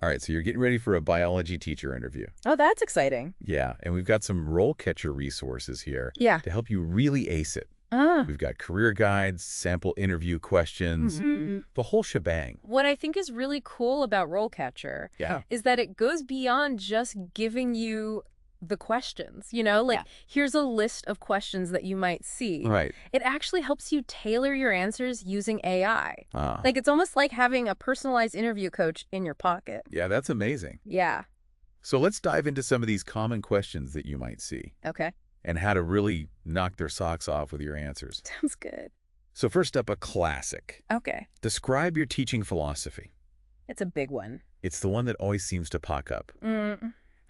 All right, so you're getting ready for a biology teacher interview. Oh, that's exciting. Yeah, and we've got some RoleCatcher resources here Yeah. to help you really ace it. Ah. We've got career guides, sample interview questions, the whole shebang. What I think is really cool about RoleCatcher is that it goes beyond just giving you the questions, here's a list of questions that you might see. Right. It actually helps you tailor your answers using AI. Ah. Like, it's almost like having a personalized interview coach in your pocket. Yeah, that's amazing. Yeah. So let's dive into some of these common questions that you might see. Okay. And how to really knock their socks off with your answers. Sounds good. So first up, a classic. Okay. Describe your teaching philosophy. It's a big one. It's the one that always seems to pop up.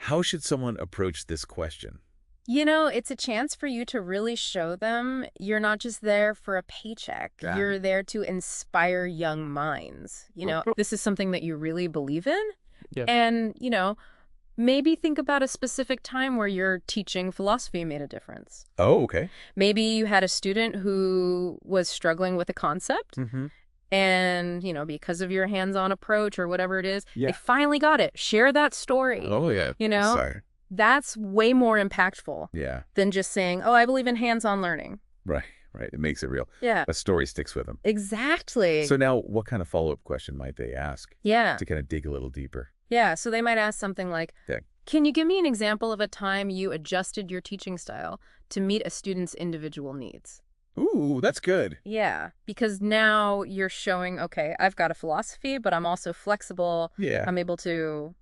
How should someone approach this question? It's a chance for you to really show them you're not just there for a paycheck. You're there to inspire young minds. This is something that you really believe in. Yeah. And, maybe think about a specific time where your teaching philosophy made a difference. Oh, okay. Maybe you had a student who was struggling with a concept. And, because of your hands-on approach or whatever it is, they finally got it. Share that story. Oh, yeah. Sorry. That's way more impactful than just saying, oh, I believe in hands-on learning. Right. It makes it real. Yeah. A story sticks with them. Exactly. So now, what kind of follow-up question might they ask? Yeah. To kind of dig a little deeper. Yeah, so they might ask something like, can you give me an example of a time you adjusted your teaching style to meet a student's individual needs? Ooh, that's good. Yeah, because now you're showing, okay, I've got a philosophy, but I'm also flexible. Yeah. I'm able to,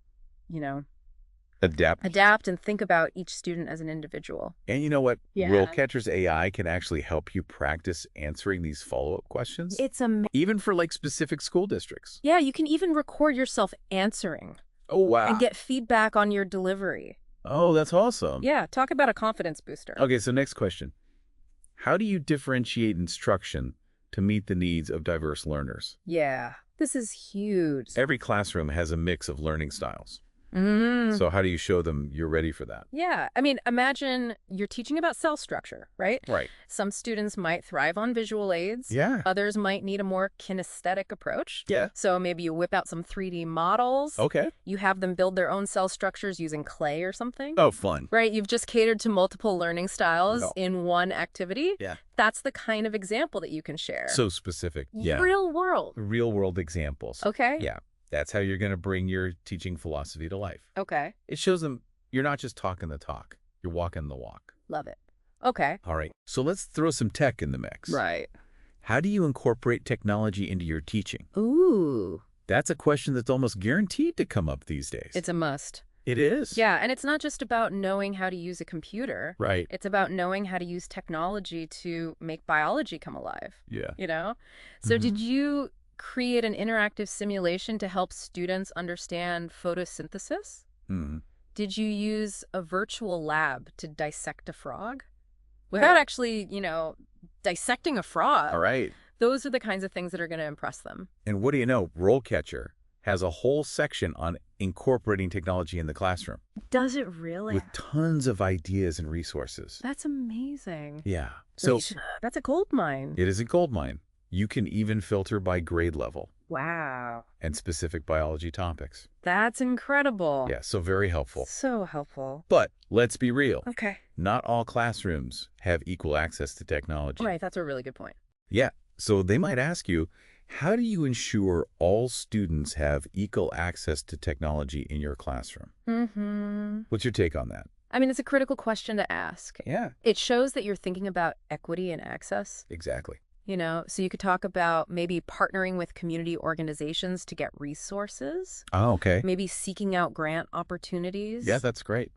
adapt and think about each student as an individual. And you know what? Yeah. RoleCatcher's AI can actually help you practice answering these follow-up questions. It's amazing. Even for specific school districts. Yeah, you can even record yourself answering. Oh, wow. And get feedback on your delivery. Oh, that's awesome. Yeah, talk about a confidence booster. Okay, so next question. How do you differentiate instruction to meet the needs of diverse learners? Yeah, this is huge. Every classroom has a mix of learning styles. So how do you show them you're ready for that? Yeah. I mean, imagine you're teaching about cell structure, right? Right. Some students might thrive on visual aids. Yeah. Others might need a more kinesthetic approach. Yeah. So maybe you whip out some 3D models. Okay. You have them build their own cell structures using clay or something. Oh, fun. Right. You've just catered to multiple learning styles in one activity. Yeah. That's the kind of example that you can share. So specific. Yeah. Real world. Real world examples. Okay. Yeah. That's how you're going to bring your teaching philosophy to life. Okay. It shows them you're not just talking the talk. You're walking the walk. Love it. Okay. All right. So let's throw some tech in the mix. Right. How do you incorporate technology into your teaching? Ooh. That's a question that's almost guaranteed to come up these days. It's a must. It is. Yeah, and it's not just about knowing how to use a computer. Right. It's about knowing how to use technology to make biology come alive. Yeah. So did you create an interactive simulation to help students understand photosynthesis? Did you use a virtual lab to dissect a frog? Without actually, dissecting a frog. All right. Those are the kinds of things that are going to impress them. And what do you know? RoleCatcher has a whole section on incorporating technology in the classroom. Does it really? With tons of ideas and resources. That's amazing. Yeah. So that's a gold mine. It is a gold mine. You can even filter by grade level. Wow. And specific biology topics. That's incredible. Yeah, so very helpful. So helpful. But let's be real. Okay. Not all classrooms have equal access to technology. Right, that's a really good point. Yeah, so they might ask you, how do you ensure all students have equal access to technology in your classroom? What's your take on that? I mean, it's a critical question to ask. Yeah. It shows that you're thinking about equity and access. Exactly. So you could talk about maybe partnering with community organizations to get resources. Oh, okay. Maybe seeking out grant opportunities. Yeah, that's great.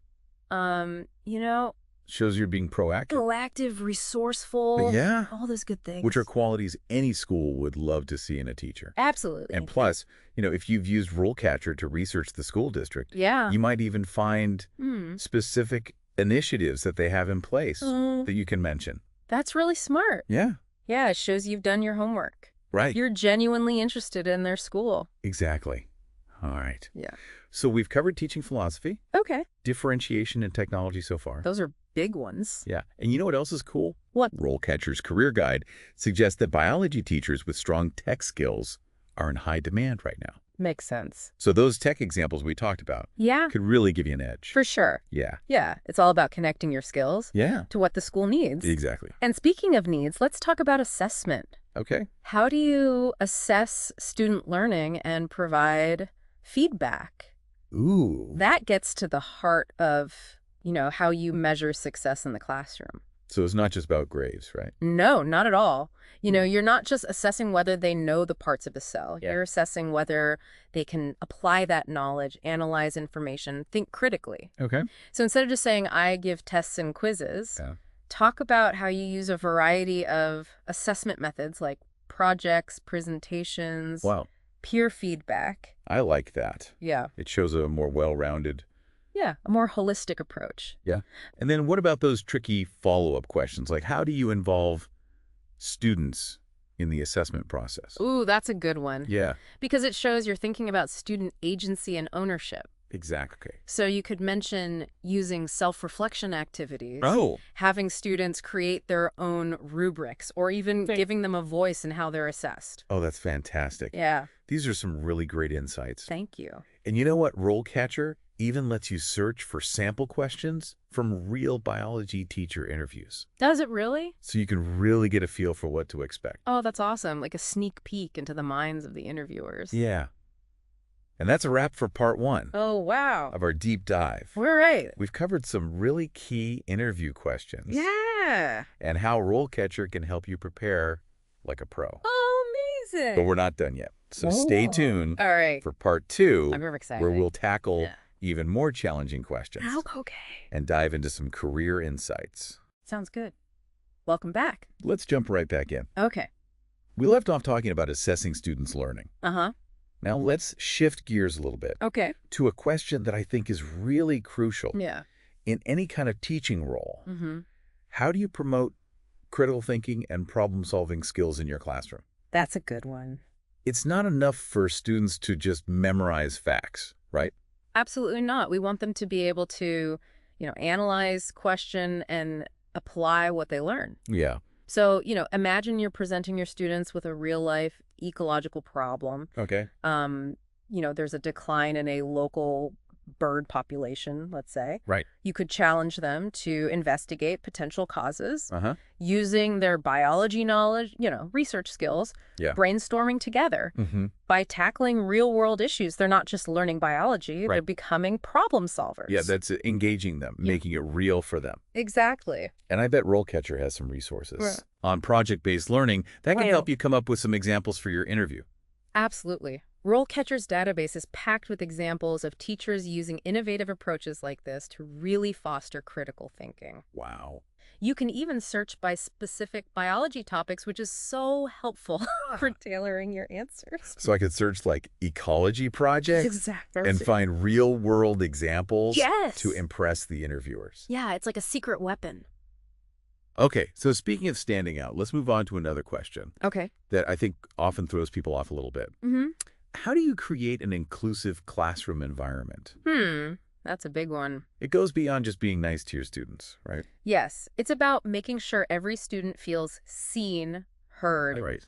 Shows you're being proactive. Proactive, resourceful. Yeah. All those good things. Which are qualities any school would love to see in a teacher. Absolutely. And plus, if you've used RoleCatcher to research the school district, you might even find specific initiatives that they have in place that you can mention. That's really smart. Yeah. Yeah, it shows you've done your homework. Right. You're genuinely interested in their school. Exactly. All right. Yeah. So we've covered teaching philosophy. Okay. Differentiation in technology so far. Those are big ones. Yeah. And you know what else is cool? What? RoleCatcher's Career Guide suggests that biology teachers with strong tech skills are in high demand right now. Makes sense. So those tech examples we talked about could really give you an edge. For sure. Yeah. Yeah. It's all about connecting your skills to what the school needs. Exactly. And speaking of needs, let's talk about assessment. Okay. How do you assess student learning and provide feedback? Ooh. That gets to the heart of, how you measure success in the classroom. So it's not just about grades, right? No, not at all. You're not just assessing whether they know the parts of the cell. You're assessing whether they can apply that knowledge, analyze information, think critically. Okay. So instead of just saying, I give tests and quizzes, talk about how you use a variety of assessment methods like projects, presentations, peer feedback. I like that. Yeah. It shows a more well-rounded... a more holistic approach. Yeah. And then what about those tricky follow-up questions? Like, how do you involve students in the assessment process? Ooh, that's a good one. Yeah. Because it shows you're thinking about student agency and ownership. Exactly. So you could mention using self-reflection activities, having students create their own rubrics, or even giving them a voice in how they're assessed. Oh, that's fantastic. Yeah. These are some really great insights. Thank you. And you know what? RoleCatcher even lets you search for sample questions from real biology teacher interviews. Does it really? So you can really get a feel for what to expect. Oh, that's awesome. Like a sneak peek into the minds of the interviewers. Yeah. And that's a wrap for part 1. Oh, wow. Of our deep dive. We're right. We've covered some really key interview questions. Yeah. And how RoleCatcher can help you prepare like a pro. Oh, amazing. But we're not done yet. So stay tuned for part 2. I'm very excited. Where we'll tackle even more challenging questions. Okay. And dive into some career insights. Sounds good. Welcome back. Let's jump right back in. Okay. We left off talking about assessing students' learning. Uh-huh. Now let's shift gears a little bit. Okay. To a question that I think is really crucial. Yeah. In any kind of teaching role, Mm-hmm. how do you promote critical thinking and problem-solving skills in your classroom? That's a good one. It's not enough for students to just memorize facts, right? Absolutely not. We want them to be able to, analyze, question, and apply what they learn. Yeah. So, imagine you're presenting your students with a real-life ecological problem. Okay. There's a decline in a local bird population, let's say. Right. You could challenge them to investigate potential causes using their biology knowledge, research skills, brainstorming together. By tackling real-world issues, they're not just learning biology, they're becoming problem solvers. Yeah, that's engaging them, making it real for them. Exactly. And I bet RoleCatcher has some resources on project-based learning that can help you come up with some examples for your interview. Absolutely. RoleCatcher's database is packed with examples of teachers using innovative approaches like this to really foster critical thinking. Wow. You can even search by specific biology topics, which is so helpful for tailoring your answers. So I could search like ecology projects exactly. and find real-world examples yes. to impress the interviewers. Yeah, it's like a secret weapon. Okay, so speaking of standing out, let's move on to another question. Okay. That I think often throws people off a little bit. Mm-hmm. How do you create an inclusive classroom environment? That's a big one. It goes beyond just being nice to your students, right? Yes. It's about making sure every student feels seen, heard,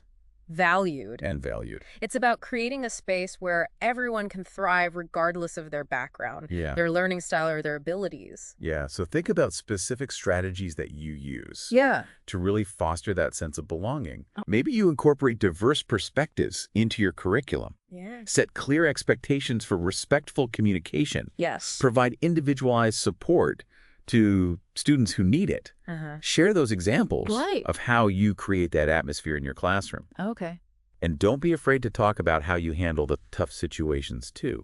valued. And valued. It's about creating a space where everyone can thrive regardless of their background, their learning style, or their abilities. Yeah, so think about specific strategies that you use to really foster that sense of belonging. Maybe you incorporate diverse perspectives into your curriculum. Set clear expectations for respectful communication. Provide individualized support to students who need it. Share those examples of how you create that atmosphere in your classroom. Okay. And don't be afraid to talk about how you handle the tough situations too.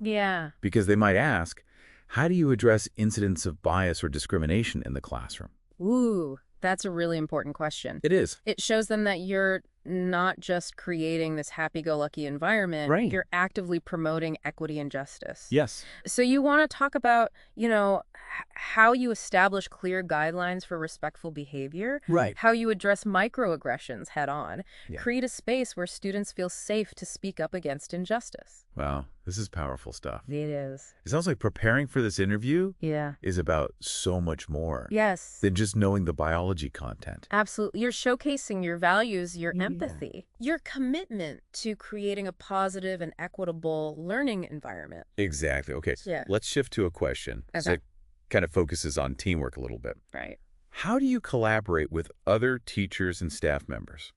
Because they might ask, how do you address incidents of bias or discrimination in the classroom? Ooh, that's a really important question. It is. It shows them that you're not just creating this happy-go-lucky environment, you're actively promoting equity and justice. So you want to talk about, how you establish clear guidelines for respectful behavior, how you address microaggressions head-on, create a space where students feel safe to speak up against injustice. Wow, this is powerful stuff. It is. It sounds like preparing for this interview is about so much more than just knowing the biology content. Absolutely. You're showcasing your values, your empathy, empathy, your commitment to creating a positive and equitable learning environment. Exactly. Okay, let's shift to a question that kind of focuses on teamwork a little bit. Right. How do you collaborate with other teachers and staff members?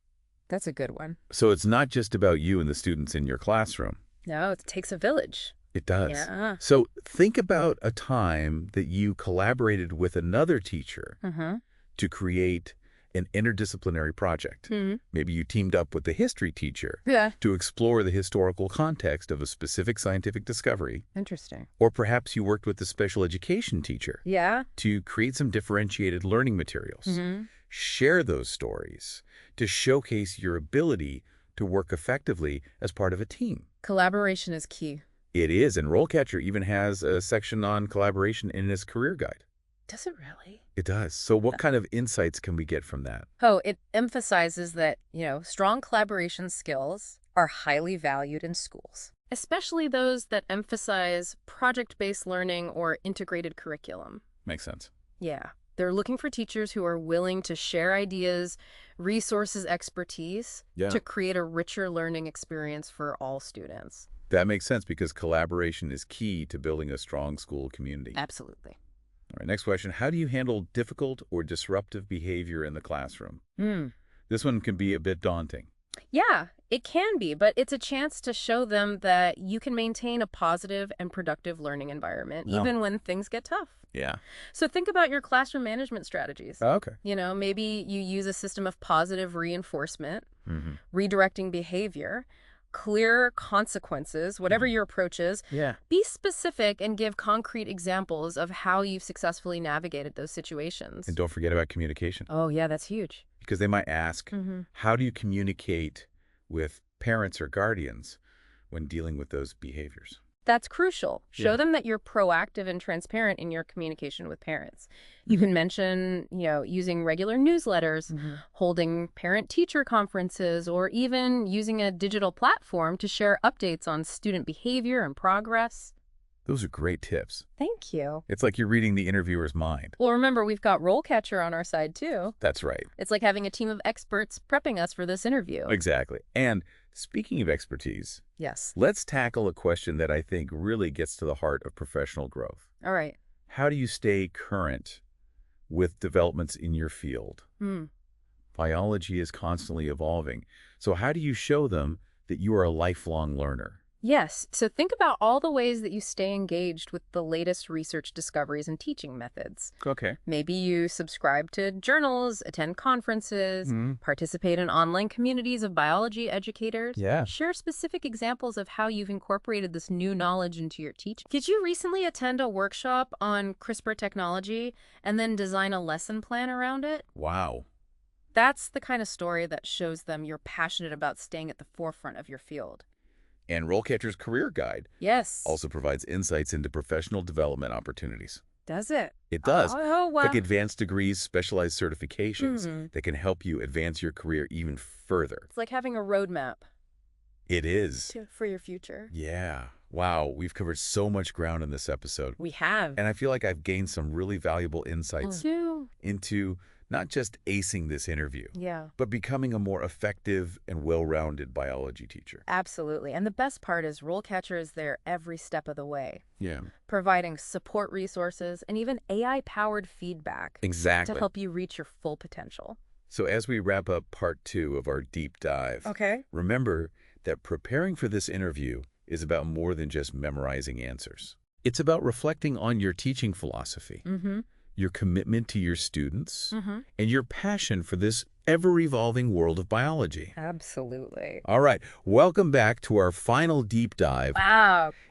That's a good one. So it's not just about you and the students in your classroom. No, it takes a village. It does. Yeah. So think about a time that you collaborated with another teacher to create an interdisciplinary project. Maybe you teamed up with the history teacher to explore the historical context of a specific scientific discovery. Interesting. Or perhaps you worked with the special education teacher to create some differentiated learning materials. Share those stories to showcase your ability to work effectively as part of a team. Collaboration is key. It is, and RoleCatcher even has a section on collaboration in its career guide. Does it really? It does. So what kind of insights can we get from that? Oh, it emphasizes that, strong collaboration skills are highly valued in schools, especially those that emphasize project-based learning or integrated curriculum. Makes sense. Yeah. They're looking for teachers who are willing to share ideas, resources, expertise to create a richer learning experience for all students. That makes sense because collaboration is key to building a strong school community. Absolutely. All right, next question. How do you handle difficult or disruptive behavior in the classroom? This one can be a bit daunting. Yeah, it can be, but it's a chance to show them that you can maintain a positive and productive learning environment, even when things get tough. Yeah. So think about your classroom management strategies. Okay. Maybe you use a system of positive reinforcement, redirecting behavior, clear consequences, whatever your approach is. Be specific and give concrete examples of how you've successfully navigated those situations. And don't forget about communication. Oh, yeah, that's huge. Because they might ask, how do you communicate with parents or guardians when dealing with those behaviors? That's crucial. Show them that you're proactive and transparent in your communication with parents. You can mention, using regular newsletters, holding parent-teacher conferences, or even using a digital platform to share updates on student behavior and progress. Those are great tips. Thank you. It's like you're reading the interviewer's mind. Well, remember, we've got RoleCatcher on our side, too. That's right. It's like having a team of experts prepping us for this interview. Exactly. And speaking of expertise, let's tackle a question that I think really gets to the heart of professional growth. All right. How do you stay current with developments in your field? Biology is constantly evolving. So how do you show them that you are a lifelong learner? Yes. So think about all the ways that you stay engaged with the latest research discoveries and teaching methods. Okay. Maybe you subscribe to journals, attend conferences, participate in online communities of biology educators. Share specific examples of how you've incorporated this new knowledge into your teaching. Did you recently attend a workshop on CRISPR technology and then design a lesson plan around it? Wow. That's the kind of story that shows them you're passionate about staying at the forefront of your field. And RoleCatcher's Career Guide also provides insights into professional development opportunities. Does it? It does. Oh, wow. Like advanced degrees, specialized certifications that can help you advance your career even further. It's like having a roadmap. It is. For your future. Yeah. Wow. We've covered so much ground in this episode. We have. And I feel like I've gained some really valuable insights into not just acing this interview, but becoming a more effective and well-rounded biology teacher. Absolutely. And the best part is RoleCatcher is there every step of the way. Providing support resources and even AI-powered feedback to help you reach your full potential. So as we wrap up part 2 of our deep dive, remember that preparing for this interview is about more than just memorizing answers. It's about reflecting on your teaching philosophy, your commitment to your students, and your passion for this ever-evolving world of biology. Absolutely. All right. Welcome back to our final deep dive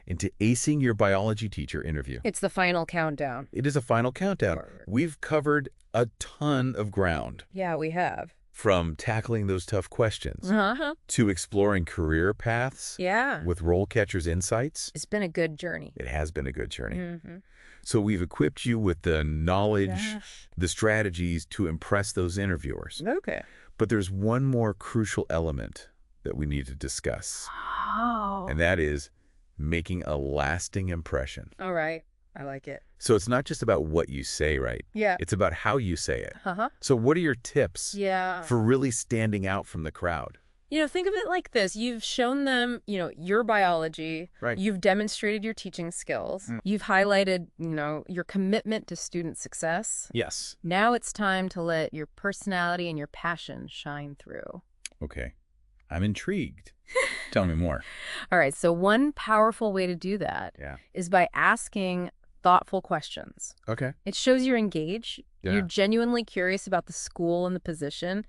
into acing your biology teacher interview. It's the final countdown. It is a final countdown. We've covered a ton of ground. Yeah, we have. From tackling those tough questions to exploring career paths with RoleCatcher's insights. It's been a good journey. It has been a good journey. So we've equipped you with the knowledge, the strategies to impress those interviewers. But there's one more crucial element that we need to discuss. And that is making a lasting impression. All right. I like it. So it's not just about what you say, right? Yeah. It's about how you say it. Uh-huh. So what are your tips Yeah. for really standing out from the crowd? Think of it like this. You've shown them, your biology. Right. You've demonstrated your teaching skills. You've highlighted, your commitment to student success. Yes. Now it's time to let your personality and your passion shine through. Okay. I'm intrigued. Tell me more. All right. So one powerful way to do that is by asking thoughtful questions. Okay. It shows you're engaged. Yeah. You're genuinely curious about the school and the position.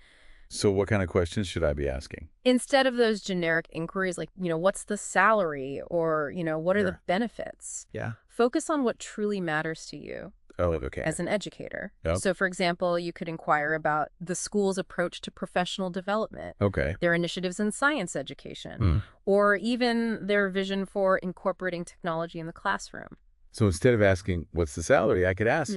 So what kind of questions should I be asking? Instead of those generic inquiries like, what's the salary or, what are the benefits? Yeah. Focus on what truly matters to you. Oh, okay. As an educator. Yep. So, for example, you could inquire about the school's approach to professional development. Okay. Their initiatives in science education. Or even their vision for incorporating technology in the classroom. So instead of asking, what's the salary, I could ask,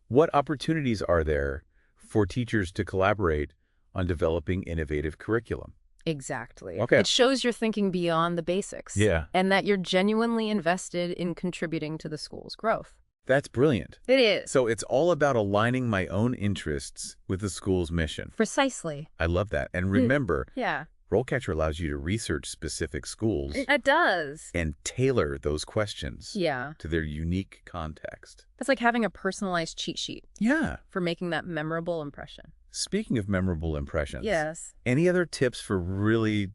what opportunities are there for teachers to collaborate on developing innovative curriculum? Exactly. Okay. It shows you're thinking beyond the basics. Yeah. And that you're genuinely invested in contributing to the school's growth. That's brilliant. It is. So it's all about aligning my own interests with the school's mission. Precisely. I love that. And remember, Yeah. RoleCatcher allows you to research specific schools. It does. And tailor those questions to their unique context. It's like having a personalized cheat sheet. Yeah. For making that memorable impression. Speaking of memorable impressions. Yes. Any other tips for really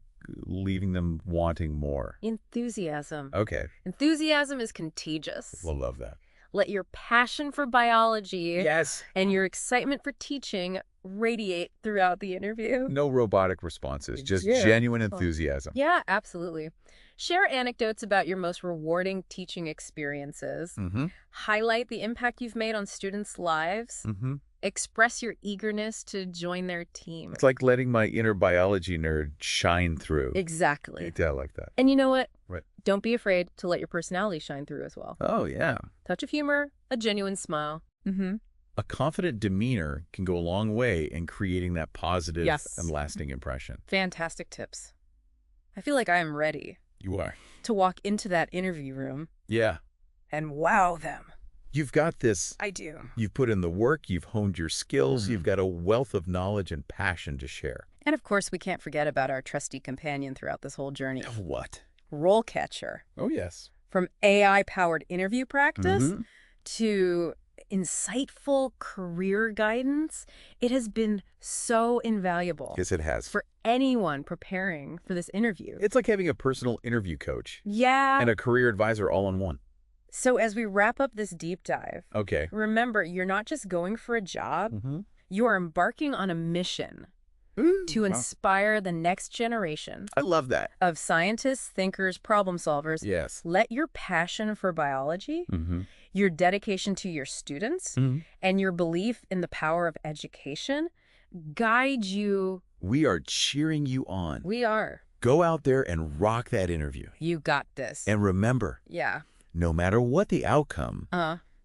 leaving them wanting more? Enthusiasm. Okay. Enthusiasm is contagious. We'll love that. Let your passion for biology and your excitement for teaching radiate throughout the interview. No robotic responses, just genuine enthusiasm. Yeah, absolutely. Share anecdotes about your most rewarding teaching experiences. Highlight the impact you've made on students' lives. Express your eagerness to join their team. It's like letting my inner biology nerd shine through. Exactly. I like that. And you know what? Right. Don't be afraid to let your personality shine through as well. Oh, yeah. Touch of humor, a genuine smile. A confident demeanor can go a long way in creating that positive and lasting impression. Fantastic tips. I feel like I am ready. You are. To walk into that interview room. Yeah. And wow them. You've got this. I do. You've put in the work. You've honed your skills. You've got a wealth of knowledge and passion to share. And of course, we can't forget about our trusty companion throughout this whole journey. What? RoleCatcher. Oh, yes. From AI-powered interview practice to insightful career guidance, it has been so invaluable. Yes, it has. For anyone preparing for this interview. It's like having a personal interview coach. Yeah. And a career advisor all in one. So as we wrap up this deep dive, okay, remember, you're not just going for a job. You are embarking on a mission to inspire the next generation. I love that. Of scientists, thinkers, problem solvers. Yes. Let your passion for biology, your dedication to your students, and your belief in the power of education guide you. We are cheering you on. We are. Go out there and rock that interview. You got this. And remember. Yeah. No matter what the outcome,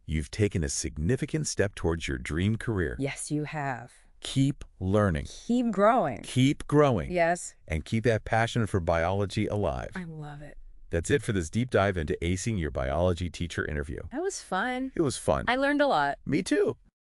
you've taken a significant step towards your dream career. Yes, you have. Keep learning. Keep growing. Keep growing. Yes. And keep that passion for biology alive. I love it. That's it for this deep dive into acing your biology teacher interview. That was fun. It was fun. I learned a lot. Me too.